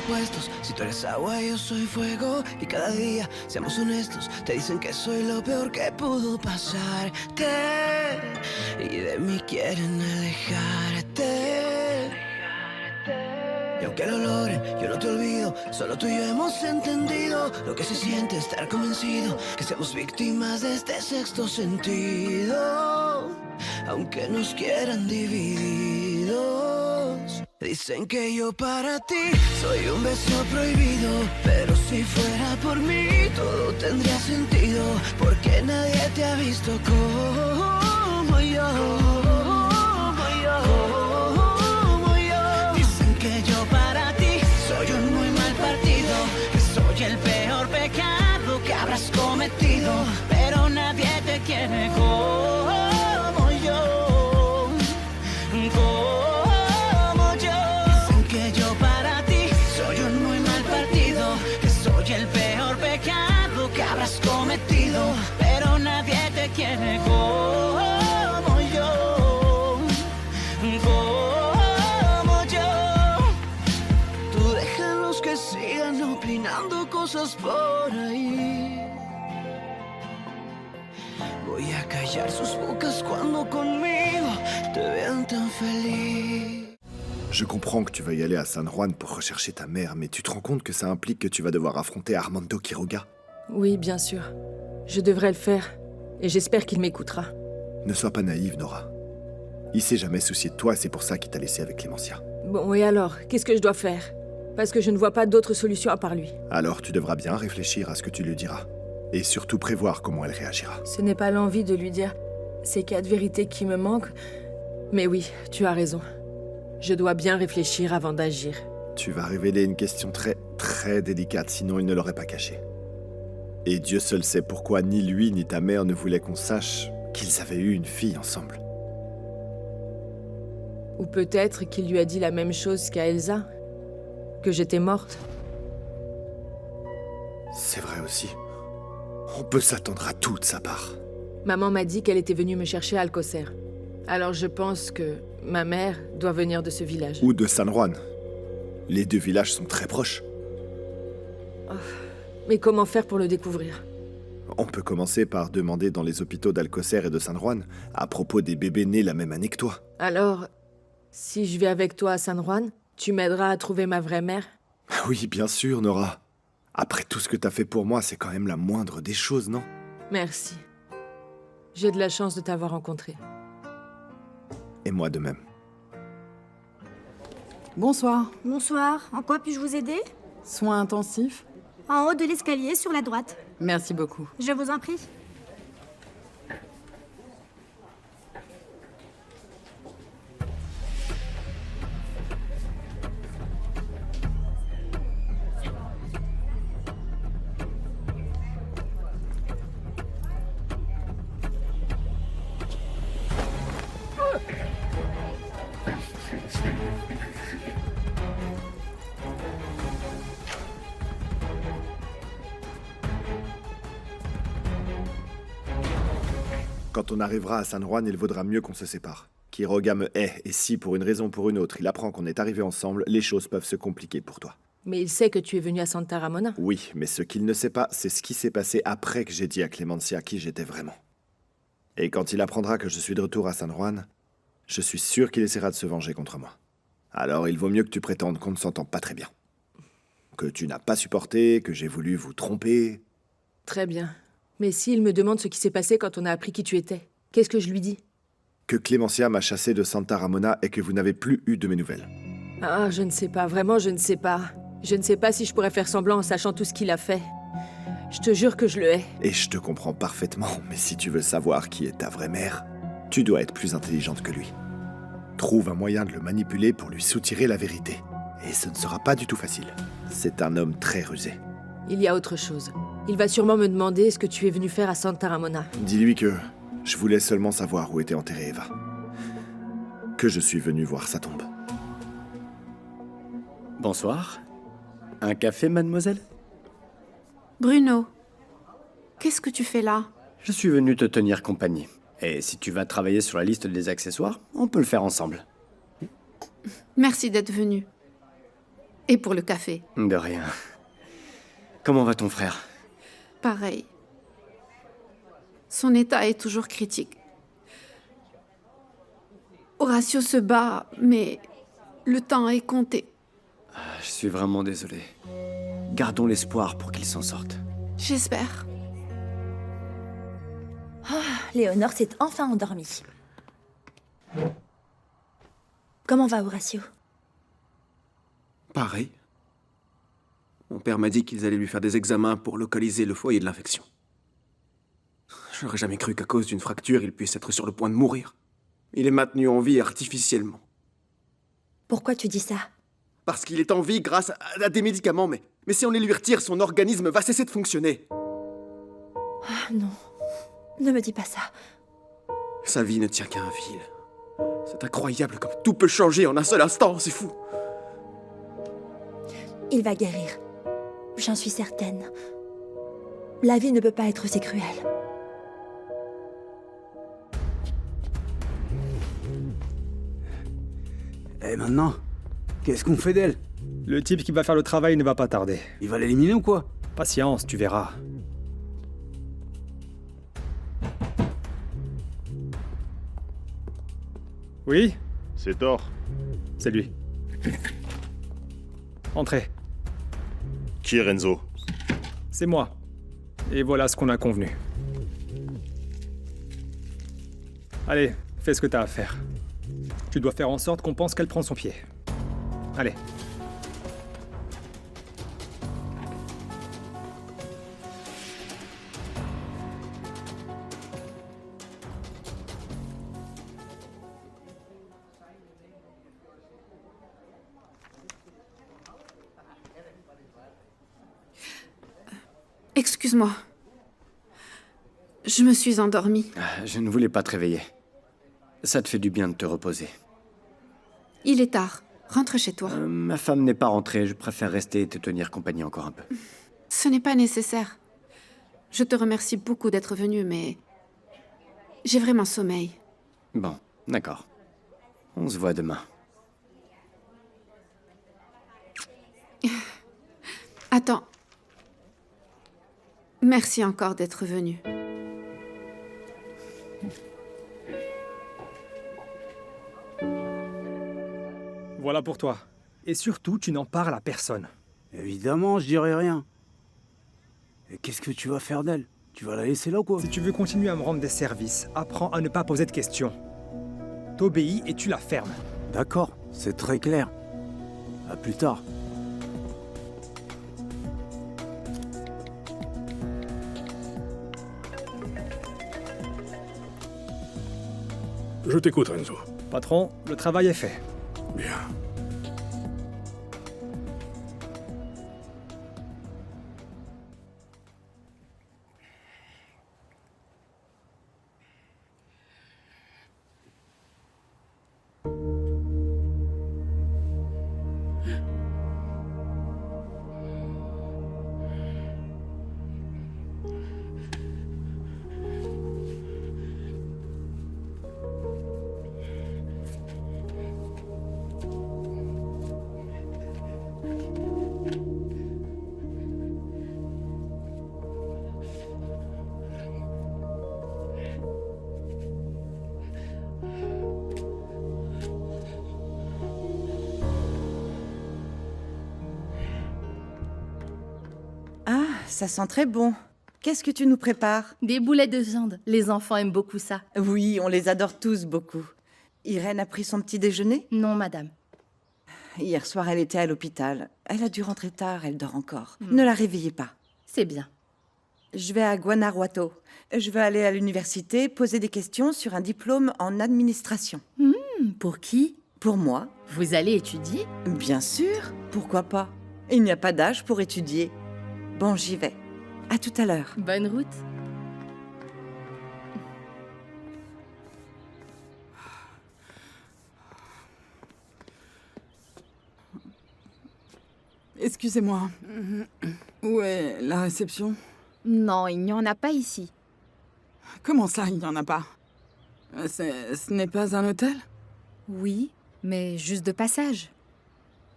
opuestos. Si tú eres agua, yo soy fuego. Y cada día, seamos honestos, te dicen que soy lo peor que pudo pasarte. Y de mí quieren alejarte. Y aunque lo logren, yo no te olvido. Solo tú y yo hemos entendido lo que se siente estar convencido que seamos víctimas de este sexto sentido. Aunque nos quieran divididos. Dicen que yo para ti soy un beso prohibido. Pero si fuera por mí todo tendría sentido. Porque nadie te ha visto como yo. Dicen que yo para ti soy un muy mal partido. Que soy el peor pecado que habrás cometido. Pero nadie te quiere como yo. Como yo. Dicen que yo para ti soy un muy mal partido. Que soy el peor pecado que habrás cometido. Pero nadie te quiere como yo. Como yo. Tú déjalos que sigan opinando cosas por ahí. Voy a callar sus bocas cuando conmigo te vean tan feliz. Je comprends que tu vas y aller à San Juan pour rechercher ta mère, mais tu te rends compte que ça implique que tu vas devoir affronter Armando Quiroga? Oui, bien sûr. Je devrais le faire. Et j'espère qu'il m'écoutera. Ne sois pas naïve, Nora. Il s'est jamais soucié de toi et c'est pour ça qu'il t'a laissé avec Clémentia. Bon, et alors, qu'est-ce que je dois faire? Parce que je ne vois pas d'autre solution à part lui. Alors tu devras bien réfléchir à ce que tu lui diras. Et surtout prévoir comment elle réagira. Ce n'est pas l'envie de lui dire ces 4 vérités qui me manquent. Mais oui, tu as raison. Je dois bien réfléchir avant d'agir. Tu vas révéler une question très, très délicate, sinon il ne l'aurait pas cachée. Et Dieu seul sait pourquoi ni lui ni ta mère ne voulaient qu'on sache qu'ils avaient eu une fille ensemble. Ou peut-être qu'il lui a dit la même chose qu'à Elsa. Que j'étais morte. C'est vrai aussi. On peut s'attendre à tout de sa part. Maman m'a dit qu'elle était venue me chercher à Alcocer. Alors je pense que ma mère doit venir de ce village. Ou de San Juan. Les deux villages sont très proches. Mais comment faire pour le découvrir? On peut commencer par demander dans les hôpitaux d'Alcocer et de San Juan à propos des bébés nés la même année que toi. Alors, si je vais avec toi à San Juan, tu m'aideras à trouver ma vraie mère? Oui, bien sûr, Nora. Après tout ce que t'as fait pour moi, c'est quand même la moindre des choses, non? Merci. J'ai de la chance de t'avoir rencontré. Et moi de même. Bonsoir. Bonsoir, en quoi puis-je vous aider? Soins intensifs? En haut de l'escalier, sur la droite. Merci beaucoup. Je vous en prie. Quand on arrivera à San Juan, il vaudra mieux qu'on se sépare. Quiroga me hait, et si, pour une raison ou pour une autre, il apprend qu'on est arrivés ensemble, les choses peuvent se compliquer pour toi. Mais il sait que tu es venu à Santa Ramona. Oui, mais ce qu'il ne sait pas, c'est ce qui s'est passé après que j'ai dit à Clémentia qui j'étais vraiment. Et quand il apprendra que je suis de retour à San Juan, je suis sûr qu'il essaiera de se venger contre moi. Alors il vaut mieux que tu prétendes qu'on ne s'entend pas très bien. Que tu n'as pas supporté, que j'ai voulu vous tromper. Très bien. Mais s'il me demande ce qui s'est passé quand on a appris qui tu étais, qu'est-ce que je lui dis? Que Clémentia m'a chassé de Santa Ramona et que vous n'avez plus eu de mes nouvelles. Ah, je ne sais pas, vraiment je ne sais pas. Je ne sais pas si je pourrais faire semblant en sachant tout ce qu'il a fait. Je te jure que je le hais. Et je te comprends parfaitement, mais si tu veux savoir qui est ta vraie mère, tu dois être plus intelligente que lui. Trouve un moyen de le manipuler pour lui soutirer la vérité. Et ce ne sera pas du tout facile. C'est un homme très rusé. Il y a autre chose. Il va sûrement me demander ce que tu es venu faire à Santa Ramona. Dis-lui que je voulais seulement savoir où était enterrée Eva. Que je suis venu voir sa tombe. Bonsoir. Un café, mademoiselle? Bruno, qu'est-ce que tu fais là? Je suis venu te tenir compagnie. Et si tu vas travailler sur la liste des accessoires, on peut le faire ensemble. Merci d'être venu. Et pour le café. De rien. Comment va ton frère? Pareil. Son état est toujours critique. Horatio se bat, mais le temps est compté. Je suis vraiment désolé. Gardons l'espoir pour qu'il s'en sorte. J'espère. Léonore s'est enfin endormie. Comment va Horatio? Pareil. Mon père m'a dit qu'ils allaient lui faire des examens pour localiser le foyer de l'infection. J'aurais jamais cru qu'à cause d'une fracture, il puisse être sur le point de mourir. Il est maintenu en vie artificiellement. Pourquoi tu dis ça? Parce qu'il est en vie grâce à des médicaments, mais si on les lui retire, son organisme va cesser de fonctionner. Ah non, ne me dis pas ça. Sa vie ne tient qu'à un fil. C'est incroyable comme tout peut changer en un seul instant, c'est fou. Il va guérir. J'en suis certaine. La vie ne peut pas être si cruelle. Et maintenant, qu'est-ce qu'on fait d'elle? Le type qui va faire le travail ne va pas tarder. Il va l'éliminer ou quoi? Patience, tu verras. Oui? C'est Thor. C'est lui. Entrez. Qui est Renzo? C'est moi. Et voilà ce qu'on a convenu. Allez, fais ce que t'as à faire. Tu dois faire en sorte qu'on pense qu'elle prend son pied. Allez. Excuse-moi. Je me suis endormie. Je ne voulais pas te réveiller. Ça te fait du bien de te reposer. Il est tard. Rentre chez toi. Ma femme n'est pas rentrée. Je préfère rester et te tenir compagnie encore un peu. Ce n'est pas nécessaire. Je te remercie beaucoup d'être venu, mais... j'ai vraiment sommeil. Bon, d'accord. On se voit demain. Attends. Merci encore d'être venu. Voilà pour toi. Et surtout, tu n'en parles à personne. Évidemment, je dirai rien. Et qu'est-ce que tu vas faire d'elle? Tu vas la laisser là ou quoi? Si tu veux continuer à me rendre des services, apprends à ne pas poser de questions. T'obéis et tu la fermes. D'accord, c'est très clair. À plus tard. Je t'écoute, Renzo. Patron, le travail est fait. Bien. Ah, ça sent très bon. Qu'est-ce que tu nous prépares? Des boulettes de viande. Les enfants aiment beaucoup ça. Oui, on les adore tous beaucoup. Irène a pris son petit déjeuner? Non, madame. Hier soir, elle était à l'hôpital. Elle a dû rentrer tard, elle dort encore. Ne la réveillez pas. C'est bien. Je vais à Guanajuato. Je veux aller à l'université poser des questions sur un diplôme en administration. Pour qui? Pour moi? Vous allez étudier? Bien sûr. Pourquoi pas? Il n'y a pas d'âge pour étudier. Bon, j'y vais. À tout à l'heure. Bonne route. Excusez-moi. Où est la réception? Non, il n'y en a pas ici. Comment ça, il n'y en a pas? Ce n'est pas un hôtel? Oui, mais juste de passage.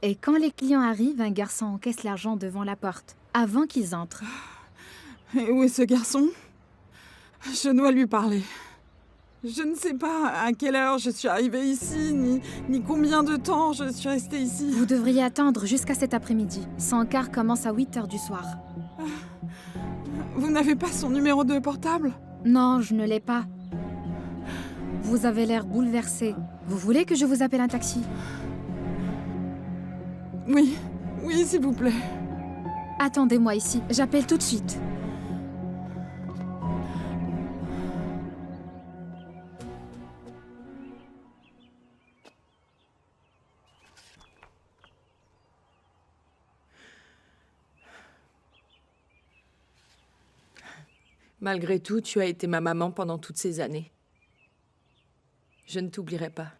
Et quand les clients arrivent, un garçon encaisse l'argent devant la porte, avant qu'ils entrent. Et où est ce garçon? Je dois lui parler. Je ne sais pas à quelle heure je suis arrivée ici, ni combien de temps je suis restée ici. Vous devriez attendre jusqu'à cet après-midi. Son quart commence à 8 h du soir. Vous n'avez pas son numéro de portable? Non, je ne l'ai pas. Vous avez l'air bouleversé. Vous voulez que je vous appelle un taxi? Oui, s'il vous plaît. Attendez-moi ici, j'appelle tout de suite. Malgré tout, tu as été ma maman pendant toutes ces années. Je ne t'oublierai pas.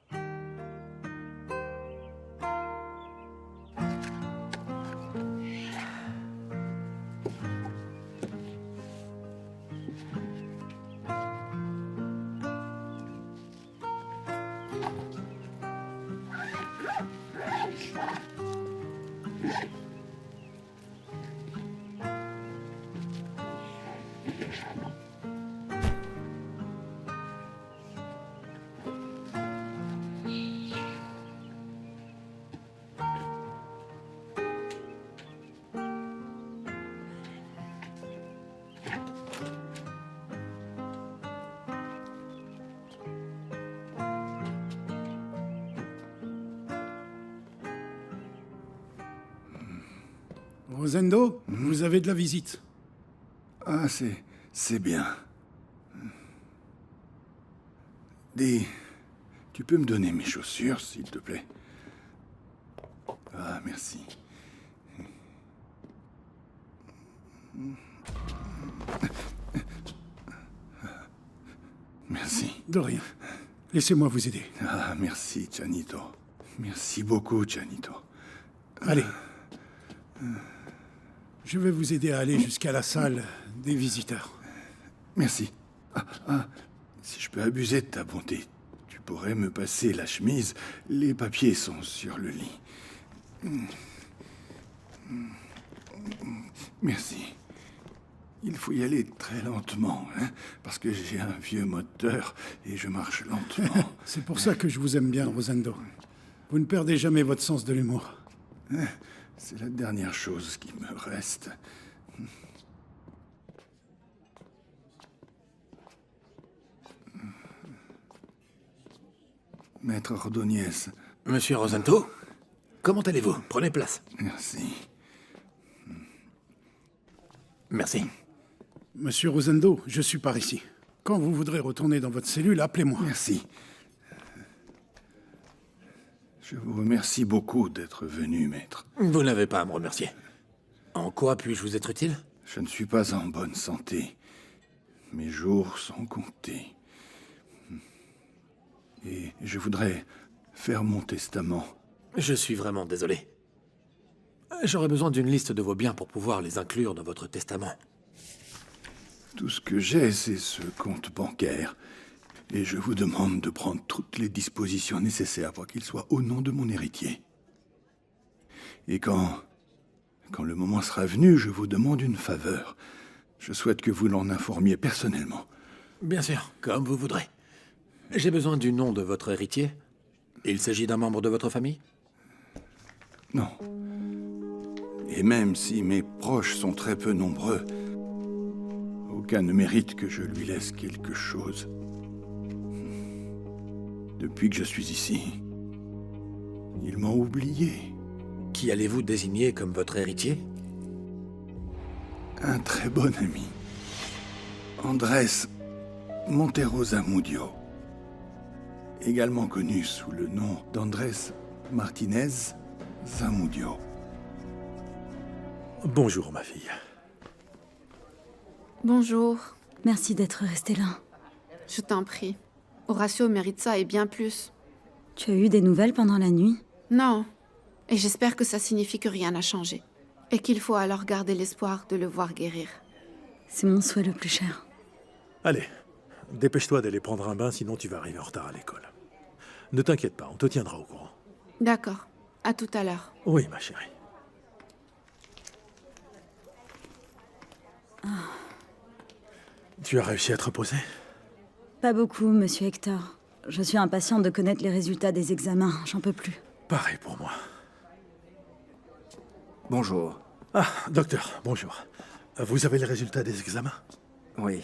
Rosendo, vous avez de la visite. Ah, c'est bien. Dis, tu peux me donner mes chaussures, s'il te plaît? Ah, merci. Merci. De rien. Laissez-moi vous aider. Ah, merci, Chanito. Merci beaucoup, Chanito. Allez. Je vais vous aider à aller jusqu'à la salle des visiteurs. Merci. Si je peux abuser de ta bonté, tu pourrais me passer la chemise. Les papiers sont sur le lit. Merci. Il faut y aller très lentement, hein, parce que j'ai un vieux moteur et je marche lentement. C'est pour ça que je vous aime bien, Rosendo. Vous ne perdez jamais votre sens de l'humour. C'est la dernière chose qui me reste. Maître Ordóñez. Monsieur Rosendo, comment allez-vous? Prenez place. Merci. Merci. Monsieur Rosendo, je suis par ici. Quand vous voudrez retourner dans votre cellule, appelez-moi. Merci. Je vous remercie beaucoup d'être venu, maître. Vous n'avez pas à me remercier. En quoi puis-je vous être utile? Je ne suis pas en bonne santé. Mes jours sont comptés. Et je voudrais faire mon testament. Je suis vraiment désolé. J'aurais besoin d'une liste de vos biens pour pouvoir les inclure dans votre testament. Tout ce que j'ai, c'est ce compte bancaire. Et je vous demande de prendre toutes les dispositions nécessaires pour qu'il soit au nom de mon héritier. Et quand le moment sera venu, je vous demande une faveur. Je souhaite que vous l'en informiez personnellement. Bien sûr, comme vous voudrez. J'ai besoin du nom de votre héritier. Il s'agit d'un membre de votre famille? Non. Et même si mes proches sont très peu nombreux, aucun ne mérite que je lui laisse quelque chose. Depuis que je suis ici, ils m'ont oublié. Qui allez-vous désigner comme votre héritier? Un très bon ami. Andrés Montero Zamudio. Également connu sous le nom d'Andrés Martinez Zamudio. Bonjour, ma fille. Bonjour. Merci d'être resté là. Je t'en prie. Horacio mérite ça et bien plus. Tu as eu des nouvelles pendant la nuit? Non. Et j'espère que ça signifie que rien n'a changé. Et qu'il faut alors garder l'espoir de le voir guérir. C'est mon souhait le plus cher. Allez, dépêche-toi d'aller prendre un bain, sinon tu vas arriver en retard à l'école. Ne t'inquiète pas, on te tiendra au courant. D'accord. À tout à l'heure. Oui, ma chérie. Tu as réussi à te reposer? Pas beaucoup, monsieur Hector. Je suis impatiente de connaître les résultats des examens. J'en peux plus. Pareil pour moi. Bonjour. Ah, docteur, bonjour. Vous avez les résultats des examens? Oui,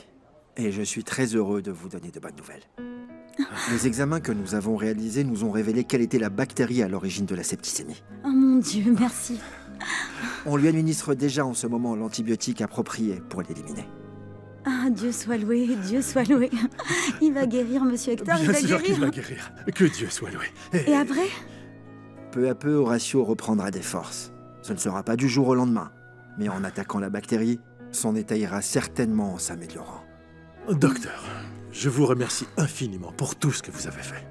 et je suis très heureux de vous donner de bonnes nouvelles. Les examens que nous avons réalisés nous ont révélé quelle était la bactérie à l'origine de la septicémie. Oh mon Dieu, merci. On lui administre déjà en ce moment l'antibiotique approprié pour l'éliminer. Ah, Dieu soit loué, Dieu soit loué. Il va guérir, monsieur Hector, il Bien va sûr guérir. qu'il va guérir. Que Dieu soit loué. Et après? Peu à peu, Horatio reprendra des forces. Ce ne sera pas du jour au lendemain, mais en attaquant la bactérie, son état ira certainement en s'améliorant. Docteur, je vous remercie infiniment pour tout ce que vous avez fait.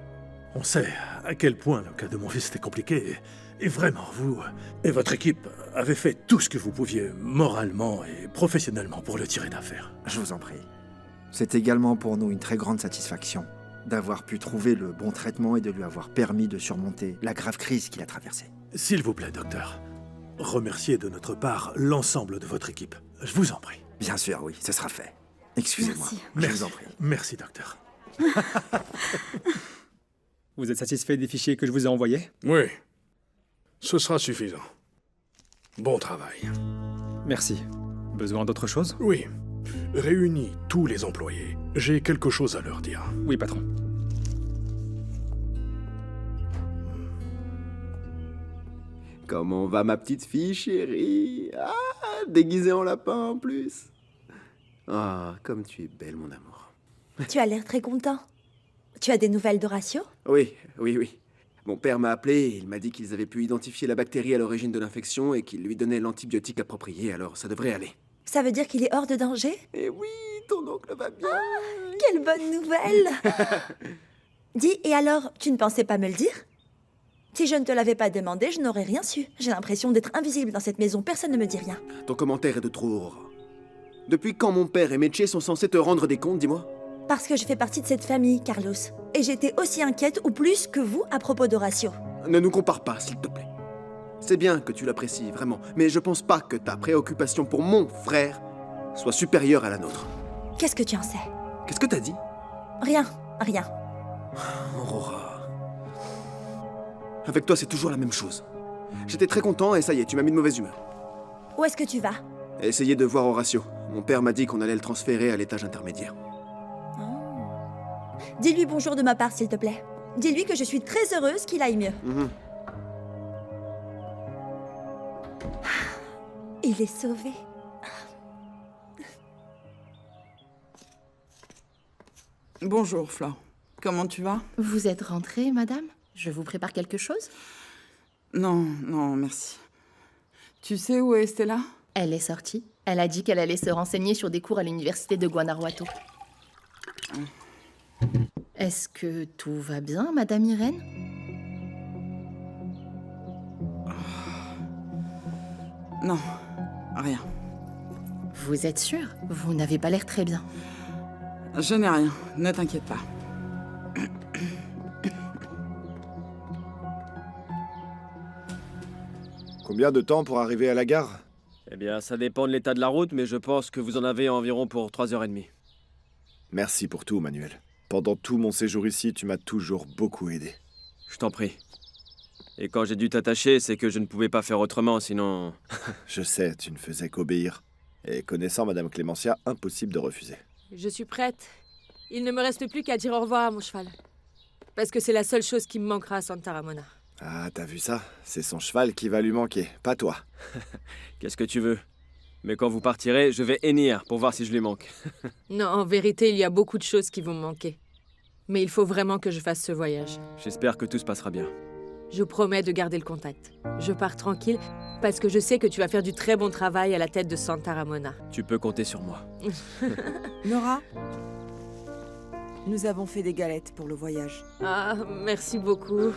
On sait à quel point le cas de mon fils était compliqué, et vraiment, vous et votre équipe avez fait tout ce que vous pouviez moralement et professionnellement pour le tirer d'affaire. Je vous en prie. C'est également pour nous une très grande satisfaction d'avoir pu trouver le bon traitement et de lui avoir permis de surmonter la grave crise qu'il a traversée. S'il vous plaît, docteur, remerciez de notre part l'ensemble de votre équipe. Je vous en prie. Bien sûr, oui, ce sera fait. Excusez-moi. Merci. Je vous en prie. Merci, docteur. Vous êtes satisfait des fichiers que je vous ai envoyés? Oui. Ce sera suffisant. Bon travail. Merci. Besoin d'autre chose? Oui. Réunis tous les employés. J'ai quelque chose à leur dire. Oui, patron. Comment va ma petite fille, chérie? Ah, déguisée en lapin en plus. Ah, comme tu es belle, mon amour. Tu as l'air très content. Tu as des nouvelles d'Horatio? Oui. Mon père m'a appelé et il m'a dit qu'ils avaient pu identifier la bactérie à l'origine de l'infection et qu'ils lui donnaient l'antibiotique approprié, alors ça devrait aller. Ça veut dire qu'il est hors de danger? Eh oui, ton oncle va bien. Ah, quelle bonne nouvelle! Dis, et alors, tu ne pensais pas me le dire? Si je ne te l'avais pas demandé, je n'aurais rien su. J'ai l'impression d'être invisible dans cette maison, personne ne me dit rien. Ton commentaire est de trop, Aurora. Depuis quand mon père et Meche sont censés te rendre des comptes, dis-moi? Parce que je fais partie de cette famille, Carlos. Et j'étais aussi inquiète, ou plus que vous, à propos d'Horatio. Ne nous compare pas, s'il te plaît. C'est bien que tu l'apprécies, vraiment, mais je pense pas que ta préoccupation pour mon frère soit supérieure à la nôtre. Qu'est-ce que tu en sais? Qu'est-ce que t'as dit? Rien. Aurora... Avec toi, c'est toujours la même chose. J'étais très content et ça y est, tu m'as mis de mauvaise humeur. Où est-ce que tu vas? Essayez de voir Horatio. Mon père m'a dit qu'on allait le transférer à l'étage intermédiaire. Dis-lui bonjour de ma part, s'il te plaît. Dis-lui que je suis très heureuse qu'il aille mieux. Il est sauvé. Bonjour, Flore. Comment tu vas? Vous êtes rentrée, madame? Je vous prépare quelque chose? Non, merci. Tu sais où est Stella? Elle est sortie. Elle a dit qu'elle allait se renseigner sur des cours à l'université de Guanajuato. Est-ce que tout va bien, madame Irène? Non, rien. Vous êtes sûre? Vous n'avez pas l'air très bien. Je n'ai rien, ne t'inquiète pas. Combien de temps pour arriver à la gare? Eh bien, ça dépend de l'état de la route, mais je pense que vous en avez environ pour 3h30. Merci pour tout, Manuel. Pendant tout mon séjour ici, tu m'as toujours beaucoup aidé. Je t'en prie. Et quand j'ai dû t'attacher, c'est que je ne pouvais pas faire autrement, sinon... Je sais, tu ne faisais qu'obéir. Et connaissant Madame Clémentia, impossible de refuser. Je suis prête. Il ne me reste plus qu'à dire au revoir à mon cheval. Parce que c'est la seule chose qui me manquera à Santa Ramona. Ah, t'as vu ça? C'est son cheval qui va lui manquer, pas toi. Qu'est-ce que tu veux? Mais quand vous partirez, je vais hennir pour voir si je lui manque. Non, en vérité, il y a beaucoup de choses qui vont me manquer. Mais il faut vraiment que je fasse ce voyage. J'espère que tout se passera bien. Je vous promets de garder le contact. Je pars tranquille parce que je sais que tu vas faire du très bon travail à la tête de Santa Ramona. Tu peux compter sur moi. Nora, nous avons fait des galettes pour le voyage. Ah, merci beaucoup.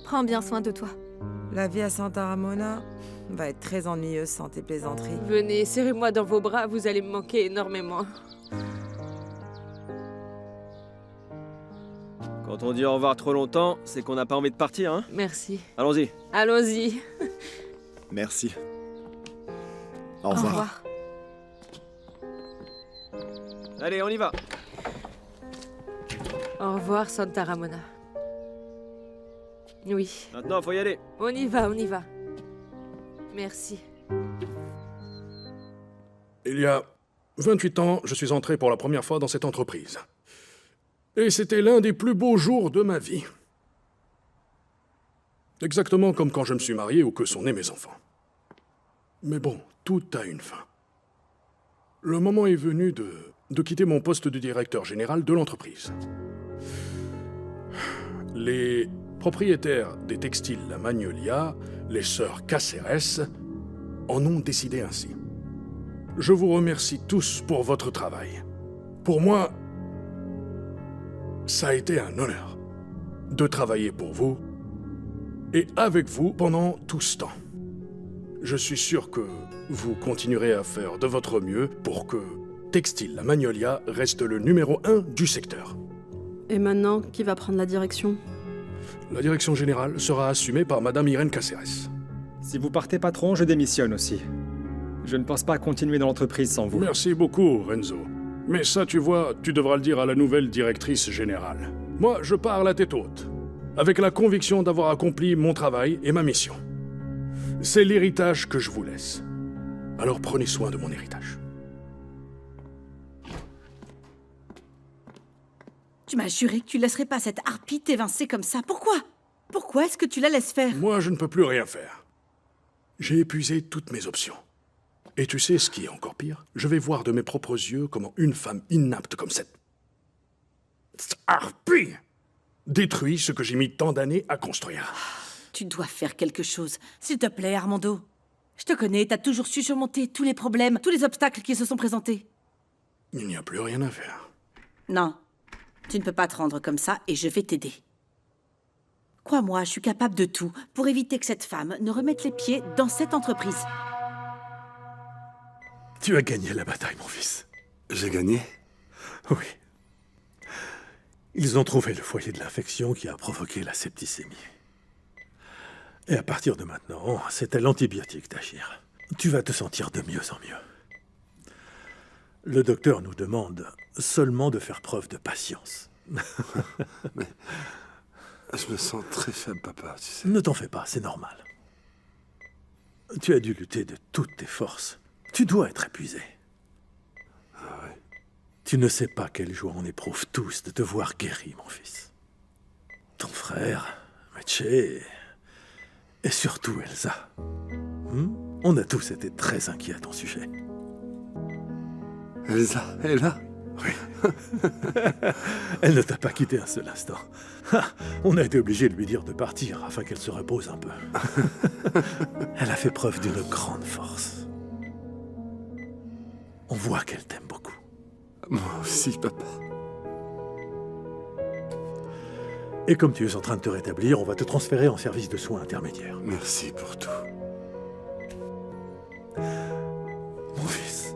Prends bien soin de toi. La vie à Santa Ramona va être très ennuyeuse sans tes plaisanteries. Venez, serrez-moi dans vos bras, vous allez me manquer énormément. Quand Quand on dit au revoir trop longtemps, c'est qu'on n'a pas envie de partir, hein? Merci. Allons-y. Allons-y. Merci. Au revoir. Allez, on y va. Au revoir, Santa Ramona. Oui. Maintenant, faut y aller. On y va, on y va. Merci. Il y a 28 ans, je suis entré pour la première fois dans cette entreprise. Et c'était l'un des plus beaux jours de ma vie. Exactement comme quand je me suis marié ou que sont nés mes enfants. Mais bon, tout a une fin. Le moment est venu de quitter mon poste de directeur général de l'entreprise. Les propriétaires des textiles La Magnolia, les sœurs Caceres, en ont décidé ainsi. Je vous remercie tous pour votre travail. Pour moi, ça a été un honneur de travailler pour vous et avec vous pendant tout ce temps. Je suis sûr que vous continuerez à faire de votre mieux pour que Textile La Magnolia reste le numéro 1 du secteur. Et maintenant, qui va prendre la direction? La direction générale sera assumée par Madame Irène Caceres. Si vous partez, patron, je démissionne aussi. Je ne pense pas continuer dans l'entreprise sans vous. Merci beaucoup, Renzo. Mais ça, tu vois, tu devras le dire à la nouvelle directrice générale. Moi, je pars la tête haute, avec la conviction d'avoir accompli mon travail et ma mission. C'est l'héritage que je vous laisse. Alors prenez soin de mon héritage. Tu m'as juré que tu laisserais pas cette harpie t'évincer comme ça. Pourquoi? Pourquoi est-ce que tu la laisses faire? Moi, je ne peux plus rien faire. J'ai épuisé toutes mes options. Et tu sais ce qui est encore pire? Je vais voir de mes propres yeux comment une femme inapte comme cette harpie détruit ce que j'ai mis tant d'années à construire. Tu dois faire quelque chose. S'il te plaît, Armando. Je te connais, t'as toujours su surmonter tous les problèmes, tous les obstacles qui se sont présentés. Il n'y a plus rien à faire. Non, tu ne peux pas te rendre comme ça et je vais t'aider. Crois-moi, je suis capable de tout pour éviter que cette femme ne remette les pieds dans cette entreprise. Tu as gagné la bataille, mon fils. J'ai gagné? Oui. Ils ont trouvé le foyer de l'infection qui a provoqué la septicémie. Et à partir de maintenant, c'est à l'antibiotique d'agir. Tu vas te sentir de mieux en mieux. Le docteur nous demande seulement de faire preuve de patience. Mais je me sens très faible, papa, tu sais. Ne t'en fais pas, c'est normal. Tu as dû lutter de toutes tes forces. Tu dois être épuisé. Ah ouais. Tu ne sais pas quelle joie on éprouve tous de te voir guéri, mon fils. Ton frère, Meche, et surtout Elsa. On a tous été très inquiets à ton sujet. Elsa est là? Oui. Elle ne t'a pas quitté un seul instant. On a été obligé de lui dire de partir afin qu'elle se repose un peu. Elle a fait preuve d'une grande force. On voit qu'elle t'aime beaucoup. Moi aussi, papa. Et comme tu es en train de te rétablir, on va te transférer en service de soins intermédiaires. Merci pour tout. Mon fils,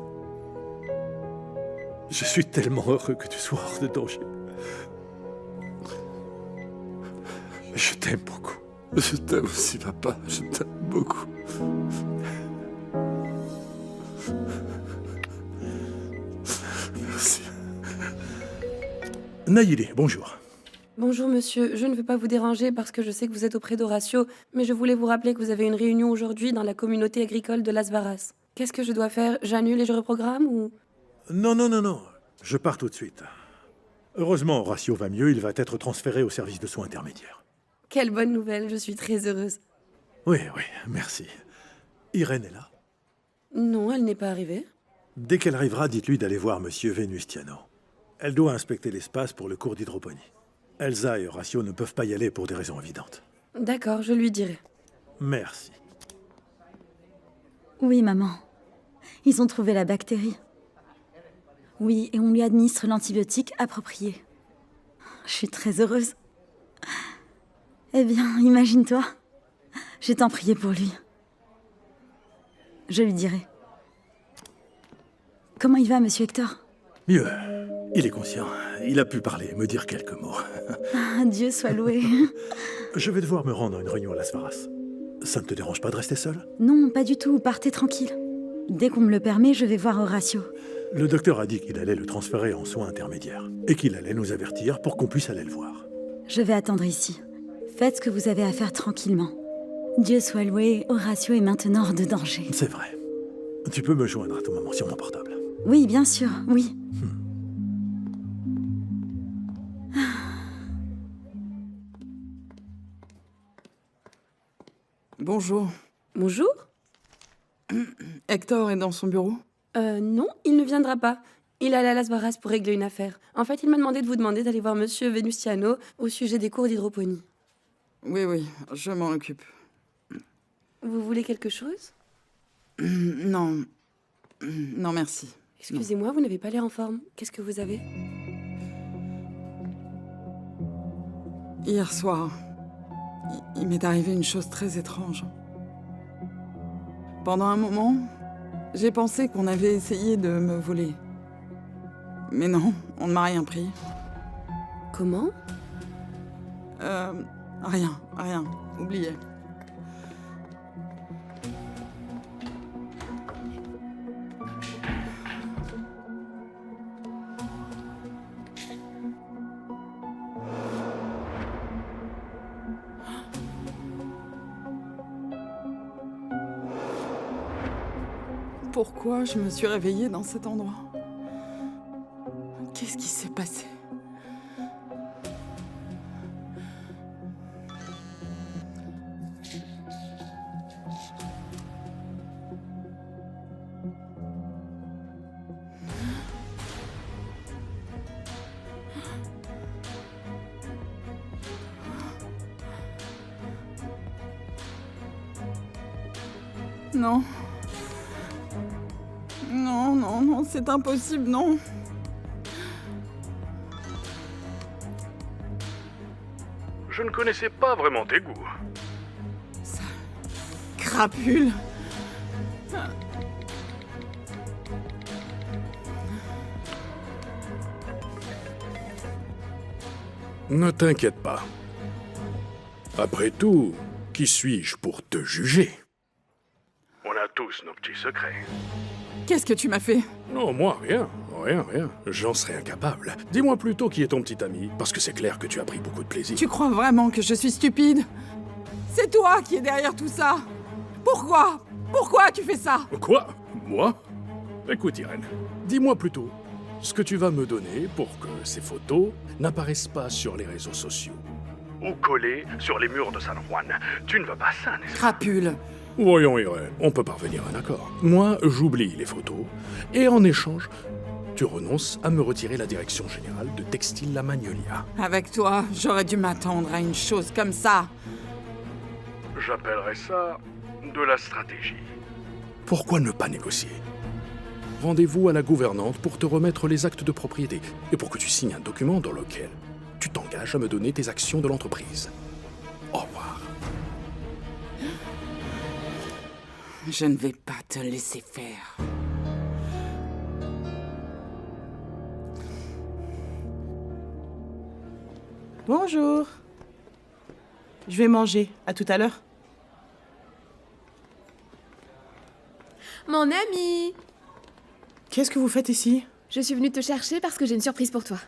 je suis tellement heureux que tu sois hors de danger. Je t'aime beaucoup. Je t'aime aussi, papa. Je t'aime beaucoup. Merci. Nayeli, bonjour. Bonjour monsieur, je ne veux pas vous déranger parce que je sais que vous êtes auprès d'Horacio, mais je voulais vous rappeler que vous avez une réunion aujourd'hui dans la communauté agricole de Las Varas. Qu'est-ce que je dois faire? J'annule et je reprogramme ou... Non. Je pars tout de suite. Heureusement, Horacio va mieux, il va être transféré au service de soins intermédiaires. Quelle bonne nouvelle, je suis très heureuse. Oui, merci. Irène est là? Non, elle n'est pas arrivée. Dès qu'elle arrivera, dites-lui d'aller voir Monsieur Venustiano. Elle doit inspecter l'espace pour le cours d'hydroponie. Elsa et Horacio ne peuvent pas y aller pour des raisons évidentes. D'accord, je lui dirai. Merci. Oui, maman. Ils ont trouvé la bactérie. Oui, et on lui administre l'antibiotique approprié. Je suis très heureuse. Eh bien, imagine-toi. Je t'en priais pour lui. Je lui dirai. Comment il va, monsieur Hector? Mieux. Il est conscient. il a pu parler, me dire quelques mots. Ah, Dieu soit loué. Je vais devoir me rendre à une réunion à Las Varas. Ça ne te dérange pas de rester seul? Non, pas du tout, partez tranquille. Dès qu'on me le permet, je vais voir Horatio. Le docteur a dit qu'il allait le transférer en soins intermédiaires et qu'il allait nous avertir pour qu'on puisse aller le voir. Je vais attendre ici. Faites ce que vous avez à faire tranquillement. Dieu soit loué, Horatio est maintenant hors de danger. C'est vrai. Tu peux me joindre à tout moment sur mon portable. Oui, bien sûr, oui. Bonjour. Bonjour. Hector est dans son bureau? Non, il ne viendra pas. Il allait à Las Varas pour régler une affaire. En fait, il m'a demandé de vous demander d'aller voir Monsieur Venustiano au sujet des cours d'hydroponie. Oui, je m'en occupe. Vous voulez quelque chose? Non. Non, merci. Excusez-moi, vous n'avez pas l'air en forme. Qu'est-ce que vous avez? Hier soir, il m'est arrivé une chose très étrange. Pendant un moment, j'ai pensé qu'on avait essayé de me voler. Mais non, on ne m'a rien pris. Comment? Rien. Oubliez. Pourquoi je me suis réveillée dans cet endroit? Qu'est-ce qui s'est passé? Non. Non, c'est impossible, non. Je ne connaissais pas vraiment tes goûts. Ça... crapule. Ne t'inquiète pas. Après tout, qui suis-je pour te juger? On a tous nos petits secrets. Qu'est-ce que tu m'as fait? Non, moi, rien. J'en serais incapable. Dis-moi plutôt qui est ton petit ami, parce que c'est clair que tu as pris beaucoup de plaisir. Tu crois vraiment que je suis stupide? C'est toi qui es derrière tout ça. Pourquoi tu fais ça? Quoi? Moi? Écoute, Irène, dis-moi plutôt ce que tu vas me donner pour que ces photos n'apparaissent pas sur les réseaux sociaux. Ou collées sur les murs de San Juan. Tu ne veux pas ça, n'est-ce pas? Crapule. Voyons, Irène, on peut parvenir à un accord. Moi, j'oublie les photos, et en échange, tu renonces à me retirer la direction générale de Textile La Magnolia. Avec toi, j'aurais dû m'attendre à une chose comme ça. J'appellerais ça de la stratégie. Pourquoi ne pas négocier? Rendez-vous à la gouvernante pour te remettre les actes de propriété et pour que tu signes un document dans lequel tu t'engages à me donner tes actions de l'entreprise. Au revoir. Je ne vais pas te laisser faire. Bonjour. Je vais manger. À tout à l'heure. Mon ami! Qu'est-ce que vous faites ici? Je suis venue te chercher parce que j'ai une surprise pour toi.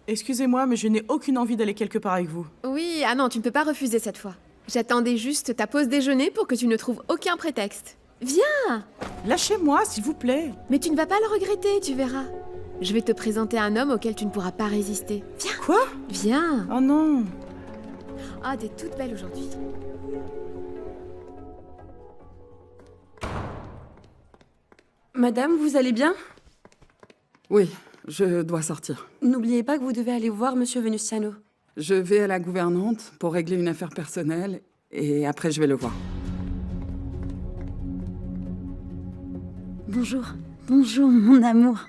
Excusez-moi, mais je n'ai aucune envie d'aller quelque part avec vous. Oui, ah non, tu ne peux pas refuser cette fois. J'attendais juste ta pause déjeuner pour que tu ne trouves aucun prétexte. Viens! Lâchez-moi, s'il vous plaît. Mais tu ne vas pas le regretter, tu verras. Je vais te présenter un homme auquel tu ne pourras pas résister. Viens! Quoi? Viens! Oh non! Ah, t'es toute belle aujourd'hui. Madame, vous allez bien? Oui, je dois sortir. N'oubliez pas que vous devez aller voir Monsieur Venustiano. Je vais à la gouvernante pour régler une affaire personnelle et après je vais le voir. Bonjour, mon amour.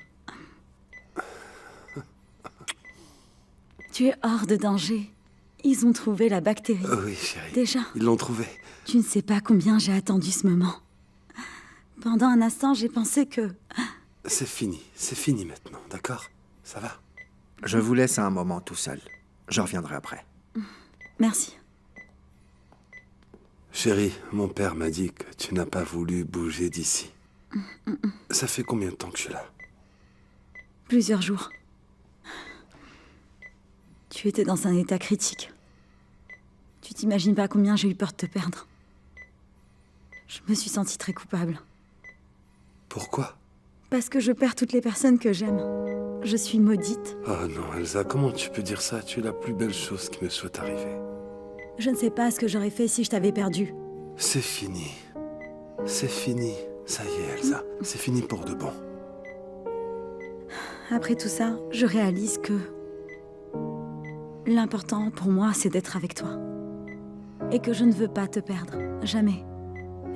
Tu es hors de danger. Ils ont trouvé la bactérie. Oui, chérie. Déjà. Ils l'ont trouvée. Tu ne sais pas combien j'ai attendu ce moment. Pendant un instant, j'ai pensé que... C'est fini maintenant, d'accord? Ça va? Je vous laisse un moment tout seul. Je reviendrai après. Merci. Chérie, mon père m'a dit que tu n'as pas voulu bouger d'ici. Ça fait combien de temps que je suis là? Plusieurs jours. Tu étais dans un état critique. Tu t'imagines pas combien j'ai eu peur de te perdre. Je me suis sentie très coupable. Pourquoi? Parce que je perds toutes les personnes que j'aime. Je suis maudite. Oh non, Elsa, comment tu peux dire ça? Tu es la plus belle chose qui me soit arrivée. Je ne sais pas ce que j'aurais fait si je t'avais perdue. C'est fini. C'est fini. Ça y est, Elsa. C'est fini pour de bon. Après tout ça, je réalise que l'important pour moi, c'est d'être avec toi. Et que je ne veux pas te perdre. Jamais.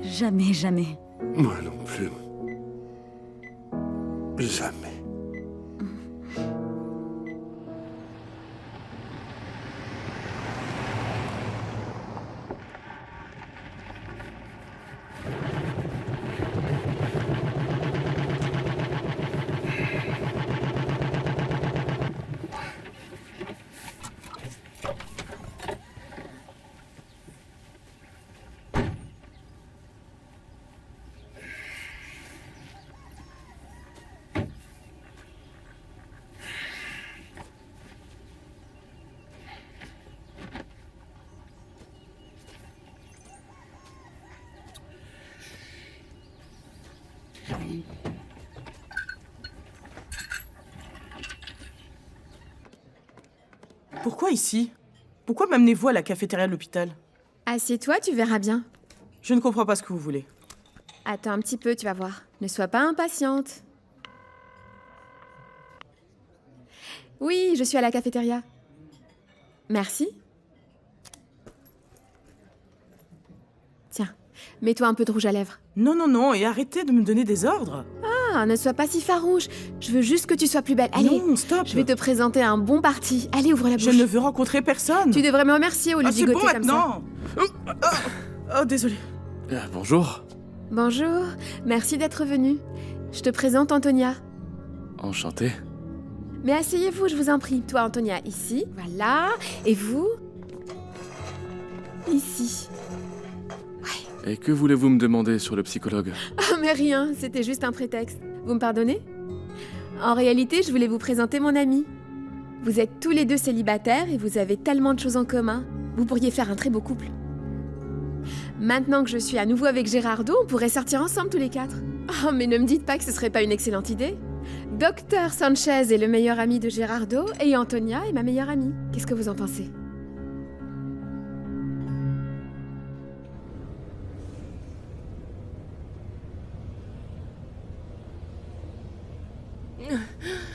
Jamais, jamais. Moi non plus. Jamais. Pourquoi ici? Pourquoi m'amenez-vous à la cafétéria de l'hôpital? Assieds-toi, tu verras bien. Je ne comprends pas ce que vous voulez. Attends un petit peu, tu vas voir. Ne sois pas impatiente. Oui, je suis à la cafétéria. Merci. Tiens, mets-toi un peu de rouge à lèvres. Non, non, non, et arrêtez de me donner des ordres. Ah, ne sois pas si farouche. Je veux juste que tu sois plus belle. Allez, non, stop. Je vais te présenter un bon parti. Allez, ouvre la bouche. Je ne veux rencontrer personne. Tu devrais me remercier au lieu de c'est bon gigoter comme ça. maintenant. Oh, désolé. Bonjour. Bonjour, merci d'être venu. Je te présente Antonia. Enchanté. Mais asseyez-vous, je vous en prie. Toi, Antonia, ici. Voilà. Et vous? Ici. Et que voulez-vous me demander sur le psychologue? Ah, mais rien, c'était juste un prétexte. Vous me pardonnez? En réalité, je voulais vous présenter mon ami. Vous êtes tous les deux célibataires et vous avez tellement de choses en commun. Vous pourriez faire un très beau couple. Maintenant que je suis à nouveau avec Gérardo, on pourrait sortir ensemble tous les quatre. Oh, mais ne me dites pas que ce serait pas une excellente idée. Docteur Sanchez est le meilleur ami de Gérardo et Antonia est ma meilleure amie. Qu'est-ce que vous en pensez?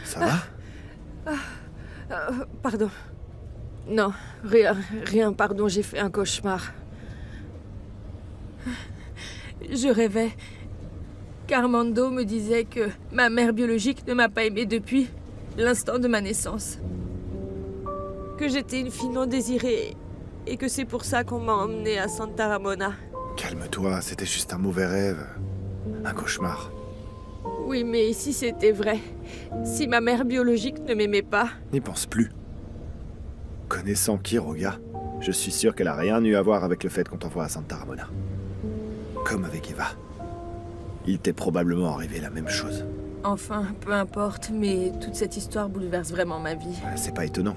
Ça va? Pardon. Non, rien, pardon, j'ai fait un cauchemar. Je rêvais qu'Armando me disait que ma mère biologique ne m'a pas aimée depuis l'instant de ma naissance. Que j'étais une fille non désirée et que c'est pour ça qu'on m'a emmenée à Santa Ramona. Calme-toi, c'était juste un mauvais rêve. Un cauchemar. Oui, mais si c'était vrai, si ma mère biologique ne m'aimait pas... N'y pense plus. Connaissant Quiroga, je suis sûr qu'elle a rien eu à voir avec le fait qu'on t'envoie à Santa Ramona. Comme avec Eva. Il t'est probablement arrivé la même chose. Enfin, peu importe, mais toute cette histoire bouleverse vraiment ma vie. C'est pas étonnant.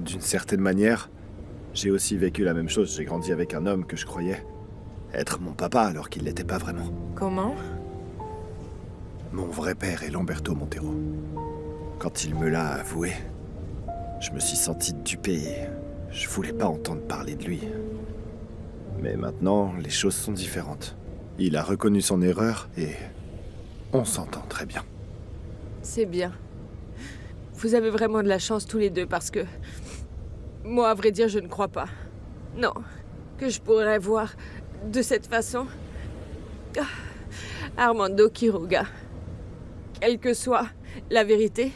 D'une certaine manière, j'ai aussi vécu la même chose. J'ai grandi avec un homme que je croyais être mon papa alors qu'il l'était pas vraiment. Comment? Mon vrai père est Lamberto Montero. Quand il me l'a avoué, je me suis senti dupé et je voulais pas entendre parler de lui. Mais maintenant, les choses sont différentes. Il a reconnu son erreur et on s'entend très bien. C'est bien. Vous avez vraiment de la chance tous les deux parce que... Moi, à vrai dire, je ne crois pas. Non, que je pourrais voir de cette façon... Armando Quiroga. Quelle que soit la vérité,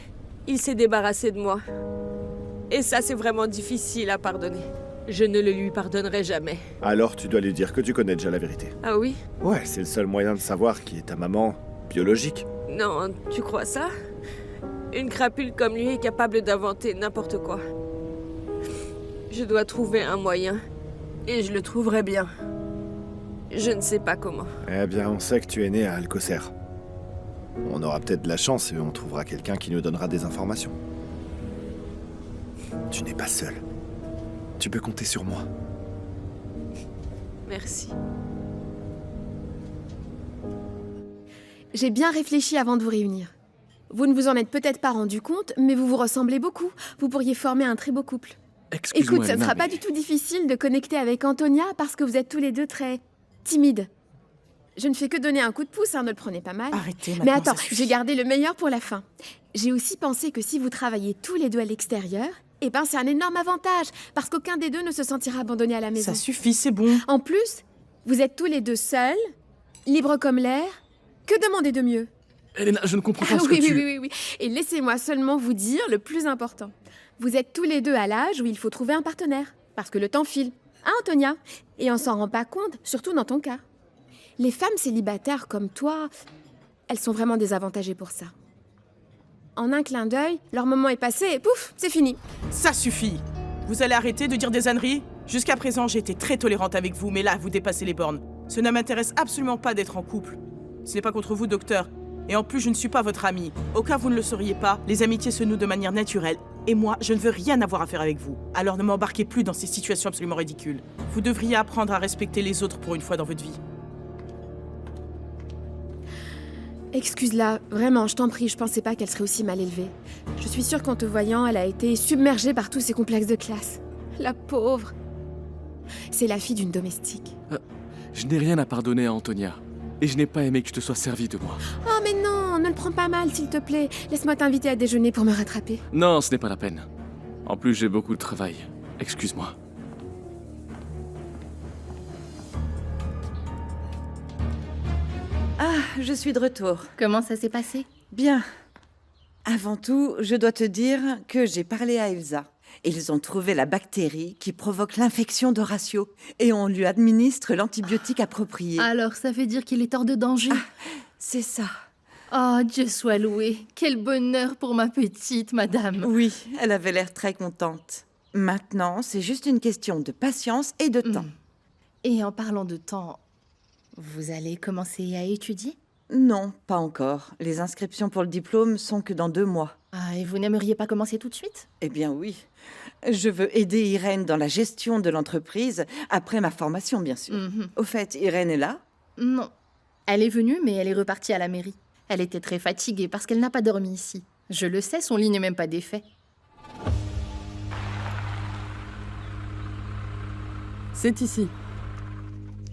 il s'est débarrassé de moi. Et ça, c'est vraiment difficile à pardonner. Je ne le lui pardonnerai jamais. Alors tu dois lui dire que tu connais déjà la vérité. Ah oui? Ouais, c'est le seul moyen de savoir qui est ta maman biologique. Non, tu crois ça? Une crapule comme lui est capable d'inventer n'importe quoi. Je dois trouver un moyen. Et je le trouverai bien. Je ne sais pas comment. Eh bien, on sait que tu es né à Alcocer. On aura peut-être de la chance et on trouvera quelqu'un qui nous donnera des informations. Tu n'es pas seul. Tu peux compter sur moi. Merci. J'ai bien réfléchi avant de vous réunir. Vous ne vous en êtes peut-être pas rendu compte, mais vous vous ressemblez beaucoup. Vous pourriez former un très beau couple. Excuse-moi, Écoute, ça ne Elena, sera pas du tout difficile de connecter avec Antonia parce que vous êtes tous les deux très timides. Je ne fais que donner un coup de pouce, hein, ne le prenez pas mal. Arrêtez Mais maintenant, attends, ça suffit. j'ai gardé le meilleur pour la fin. J'ai aussi pensé que si vous travaillez tous les deux à l'extérieur, eh ben c'est un énorme avantage parce qu'aucun des deux ne se sentira abandonné à la maison. Ça suffit, c'est bon. En plus, vous êtes tous les deux seuls, libres comme l'air. Que demander de mieux? Elena, je ne comprends pas Ah ce oui, que tu... oui. Et laissez-moi seulement vous dire le plus important. Vous êtes tous les deux à l'âge où il faut trouver un partenaire. Parce que le temps file. Hein, Antonia? Et on s'en rend pas compte, surtout dans ton cas. Les femmes célibataires comme toi, elles sont vraiment désavantagées pour ça. En un clin d'œil, leur moment est passé et pouf, c'est fini. Ça suffit. Vous allez arrêter de dire des âneries? Jusqu'à présent, j'ai été très tolérante avec vous, mais là, vous dépassez les bornes. Ce ne m'intéresse absolument pas d'être en couple. Ce n'est pas contre vous, docteur. Et en plus, je ne suis pas votre amie. Au cas où vous ne le sauriez pas, les amitiés se nouent de manière naturelle. Et moi, je ne veux rien avoir à faire avec vous. Alors ne m'embarquez plus dans ces situations absolument ridicules. Vous devriez apprendre à respecter les autres pour une fois dans votre vie. Excuse-la, vraiment, je t'en prie, je pensais pas qu'elle serait aussi mal élevée. Je suis sûre qu'en te voyant, elle a été submergée par tous ses complexes de classe. La pauvre. C'est la fille d'une domestique. Je n'ai rien à pardonner à Antonia. Et je n'ai pas aimé que tu te sois servi de moi. Oh mais non, ne le prends pas mal, s'il te plaît. Laisse-moi t'inviter à déjeuner pour me rattraper. Non, ce n'est pas la peine. En plus, j'ai beaucoup de travail. Excuse-moi. Ah, je suis de retour. Comment ça s'est passé? Bien. Avant tout, je dois te dire que j'ai parlé à Elsa. Ils ont trouvé la bactérie qui provoque l'infection d'Horatio et on lui administre l'antibiotique approprié. Alors, ça veut dire qu'il est hors de danger? C'est ça. Oh, Dieu soit loué. Quel bonheur pour ma petite, madame. Oui, elle avait l'air très contente. Maintenant, c'est juste une question de patience et de temps. Et en parlant de temps, vous allez commencer à étudier? Non, pas encore. Les inscriptions pour le diplôme sont que dans 2 mois. Ah, et vous n'aimeriez pas commencer tout de suite? Eh bien oui. Je veux aider Irène dans la gestion de l'entreprise, après ma formation, bien sûr. Au fait, Irène est là? Non. Elle est venue, mais elle est repartie à la mairie. Elle était très fatiguée parce qu'elle n'a pas dormi ici. Je le sais, son lit n'est même pas défait. C'est ici.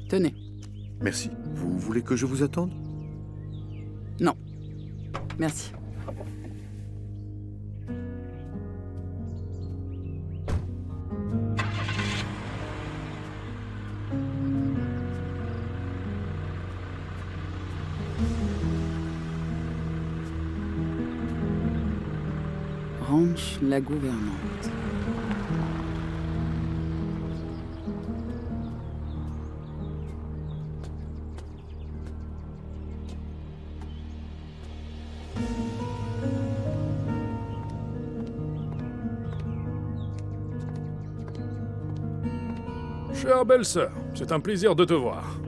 Tenez. Merci. Vous voulez que je vous attende? Non. Merci. Ranch la gouvernante. Chère belle-sœur, c'est un plaisir de te voir.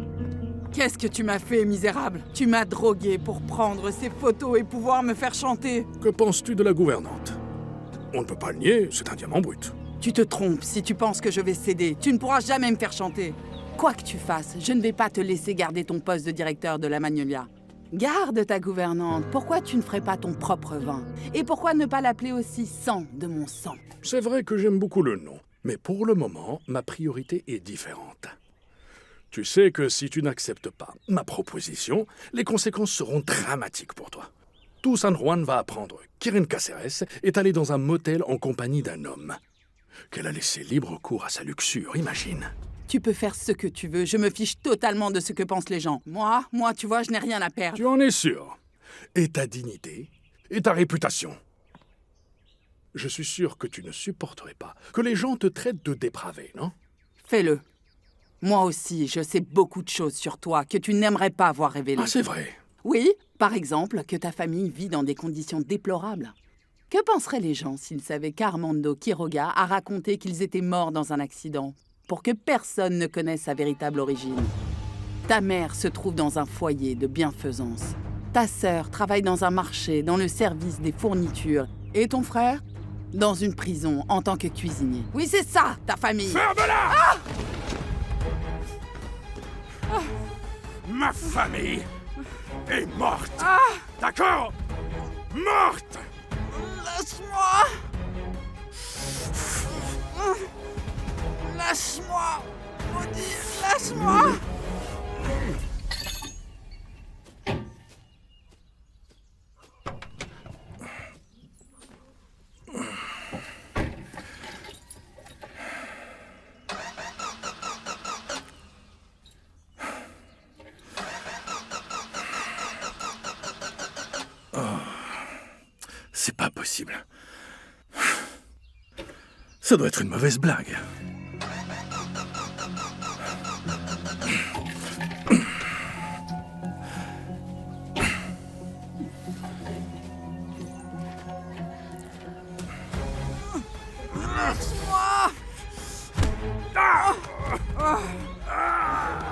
Qu'est-ce que tu m'as fait, misérable? Tu m'as drogué pour prendre ces photos et pouvoir me faire chanter. Que penses-tu de la gouvernante? On ne peut pas le nier, c'est un diamant brut. Tu te trompes si tu penses que je vais céder. Tu ne pourras jamais me faire chanter. Quoi que tu fasses, je ne vais pas te laisser garder ton poste de directeur de la Magnolia. Garde ta gouvernante. Pourquoi tu ne ferais pas ton propre vin? Et pourquoi ne pas l'appeler aussi sang de mon sang? C'est vrai que j'aime beaucoup le nom, mais pour le moment, ma priorité est différente. Tu sais que si tu n'acceptes pas ma proposition, les conséquences seront dramatiques pour toi. Tout San Juan va apprendre qu'Irène Cáceres est allée dans un motel en compagnie d'un homme. Qu'elle a laissé libre cours à sa luxure, imagine. Tu peux faire ce que tu veux. Je me fiche totalement de ce que pensent les gens. Moi, tu vois, je n'ai rien à perdre. Tu en es sûr? Et ta dignité? Et ta réputation? Je suis sûr que tu ne supporterais pas que les gens te traitent de dépravé, non? Fais-le. Moi aussi, je sais beaucoup de choses sur toi que tu n'aimerais pas voir révélées. Ah, c'est vrai. Oui, par exemple, que ta famille vit dans des conditions déplorables. Que penseraient les gens s'ils savaient qu'Armando Quiroga a raconté qu'ils étaient morts dans un accident, pour que personne ne connaisse sa véritable origine? Ta mère se trouve dans un foyer de bienfaisance. Ta sœur travaille dans un marché, dans le service des fournitures. Et ton frère? Dans une prison, en tant que cuisinier. Oui, c'est ça, ta famille! Ferme-la! Ah! Ma famille est morte. Ah! D'accord? Morte! Lâche-moi! Lâche-moi! Maudit, lâche-moi! C'est pas possible. Ça doit être une mauvaise blague. Lâche-moi! Ah! Ah! Ah!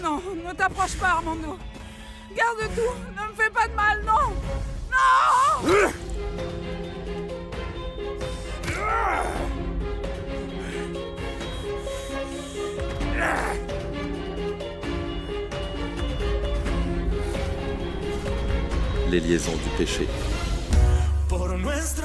Non, ne t'approche pas, Armando. Garde tout, ne me fais pas de mal, non! Non! Les liaisons du péché. Por nuestra